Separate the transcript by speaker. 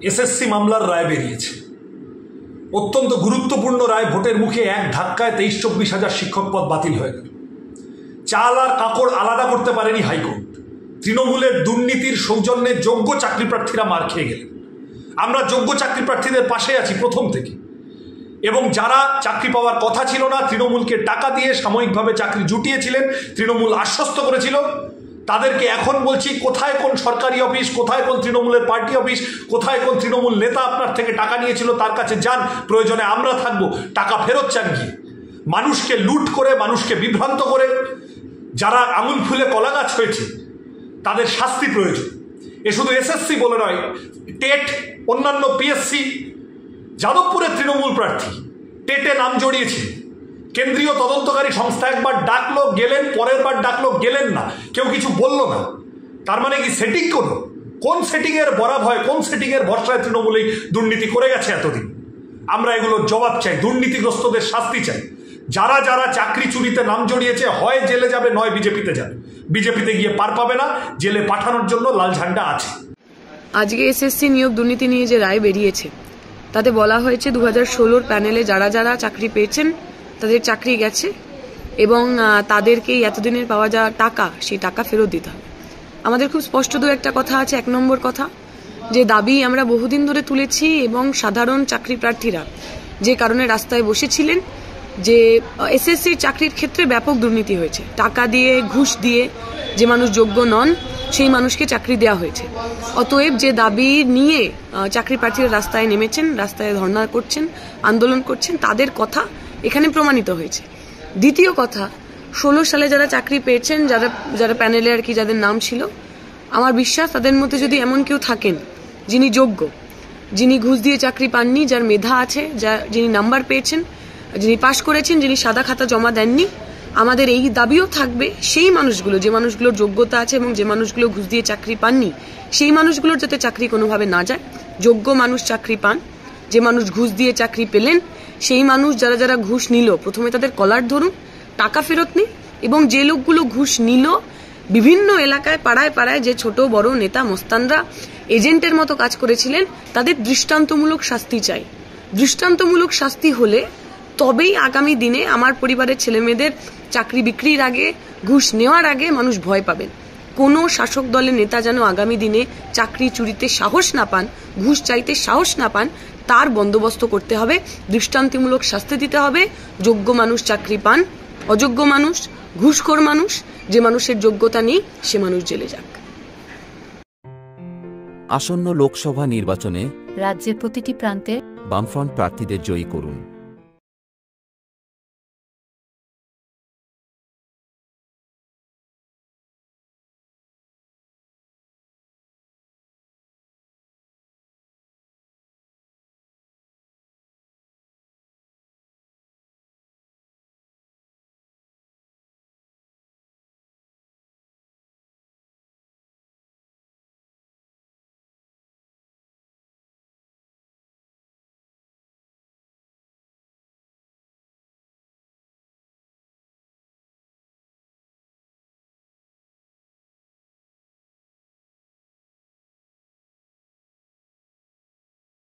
Speaker 1: SSC মামলার রায় বেরিয়েছে, অত্যন্ত গুরুত্বপূর্ণ রায়। ভোটের মুখে এক ধাক্কায় 23-24 হাজার শিক্ষক পদ বাতিল হয়ে গেল। চাল আর কাকড় আলাদা করতে পারেনি হাইকোর্ট। তৃণমূলের দুর্নীতির সৌজন্যে যোগ্য চাকরি প্রার্থীরা মার খেয়ে গেলেন। আমরা যোগ্য চাকরি প্রার্থীদের পাশে আছি প্রথম থেকে, এবং যারা চাকরি পাওয়ার কথা ছিল না, তৃণমূলকে টাকা দিয়ে সাময়িকভাবে চাকরি জুটিয়েছিলেন, তৃণমূল আশ্বস্ত করেছিল, তাদেরকে এখন বলছি, কোথায় কোন সরকারি অফিস, কোথায় কোন তৃণমূলের পার্টি অফিস, কোথায় কোন তৃণমূল নেতা আপনার থেকে টাকা নিয়েছিল, তার কাছে যান, প্রয়োজনে আমরা থাকবো, টাকা ফেরত চান গিয়ে। মানুষকে লুট করে, মানুষকে বিভ্রান্ত করে যারা আঙুল ফুলে কলা গাছ হয়েছে তাদের শাস্তি প্রয়োজন। এ শুধু এসএসসি বলে নয়, টেট, অন্যান্য পিএসসি। যাদবপুরের তৃণমূল প্রার্থী টেটে নাম জড়িয়েছে, কেন্দ্রীয় তদন্তকারী সংস্থা একবার ডাকলো, গেলেন, পরের বার ডাকলো, গেলেন না, কেউ কিছু বলল না। তার মানে কি সেটিং করলো? কোন সেটিংয়ের বরাব হয়, কোন সেটিংয়ের ভরসায় তৃণমূল এই দুর্নীতি করে গেছে এতদিন? আমরা এগুলোর জবাব চাই, দুর্নীতিগ্রস্তদের শাস্তি চাই। যারা যারা চাকরি চুরিতে নাম জড়িয়েছে হয় জেলে যাবে, নয় বিজেপিতে যাবে। বিজেপিতে গিয়ে পার পাবে না, জেলে পাঠানোর জন্য লাল ঝান্ডা আছে।
Speaker 2: আজকে এসএসসি নিয়োগ দুর্নীতি নিয়ে যে রায় বেরিয়েছে তাতে বলা হয়েছে 2016 প্যানেলে যারা যারা চাকরি পেয়েছেন তাদের চাকরি গেছে, এবং তাদেরকে এতদিনের পাওয়া যাওয়া টাকা, সেই টাকা ফেরত দিতে হবে। আমাদের খুব স্পষ্ট একটা কথা আছে। 1 নম্বর কথা, যে দাবি আমরা বহুদিন ধরে তুলেছি, এবং সাধারণ চাকরি প্রার্থীরা যে কারণে রাস্তায় বসেছিলেন, যে এসএসসির চাকরির ক্ষেত্রে ব্যাপক দুর্নীতি হয়েছে। টাকা দিয়ে, ঘুষ দিয়ে যে মানুষ যোগ্য নন সেই মানুষকে চাকরি দেওয়া হয়েছে। অতএব যে দাবি নিয়ে চাকরি প্রার্থীরা রাস্তায় নেমেছেন, রাস্তায় ধর্ণা করছেন, আন্দোলন করছেন, তাদের কথা এখানে প্রমাণিত হয়েছে। দ্বিতীয় কথা, 16 সালে যারা চাকরি পেয়েছেন, যারা যারা প্যানেলে আর কি যাদের নাম ছিল, আমার বিশ্বাস তাদের মধ্যে যদি এমন কেউ থাকেন যিনি যোগ্য, যিনি ঘুষ দিয়ে চাকরি পাননি, যার মেধা আছে, যিনি নাম্বার পেয়েছেন, যিনি পাশ করেছেন, যিনি সাদা খাতা জমা দেননি, আমাদের এই দাবিও থাকবে সেই মানুষগুলো, যে মানুষগুলোর যোগ্যতা আছে এবং যে মানুষগুলো ঘুষ দিয়ে চাকরি পাননি, সেই মানুষগুলোর যাতে চাকরি কোনোভাবে না যায়। যোগ্য মানুষ চাকরি পান, যে মানুষ ঘুষ দিয়ে চাকরি পেলেন সেই মানুষ, যারা যারা ঘুষ নিল, প্রথমে তাদের কলার ধরুন, টাকা ফেরত নেই, এবং যে লোকগুলো ঘুষ নিল, বিভিন্ন এলাকায় পাড়ায় পাড়ায় যে ছোট বড় নেতা মস্তানরা এজেন্টের মতো কাজ করেছিলেন, তাদের দৃষ্টান্তমূলক শাস্তি চাই। দৃষ্টান্তমূলক শাস্তি হলে তবেই আগামী দিনে আমার পরিবারের ছেলেমেয়েদের চাকরি বিক্রির আগে, ঘুষ নেওয়ার আগে মানুষ ভয় পাবেন। কোনো শাসক দলের নেতা যেন আগামী দিনে চাকরি চুরিতে সাহস না পান, ঘুষ চাইতে সাহস না পান, তার বন্দোবস্ত করতে হবে, দৃষ্টান্তমূলক শাস্তি দিতে হবে। যোগ্য মানুষ চাকরি পান, অযোগ্য মানুষ, ঘুষখোর মানুষ, যে মানুষের যোগ্যতা নেই, সে মানুষ জেলে যাক।
Speaker 3: আসন্ন লোকসভা নির্বাচনে
Speaker 4: রাজ্যের প্রতিটি প্রান্তে
Speaker 3: বামফ্রন্ট প্রার্থীদের জয়ী করুন।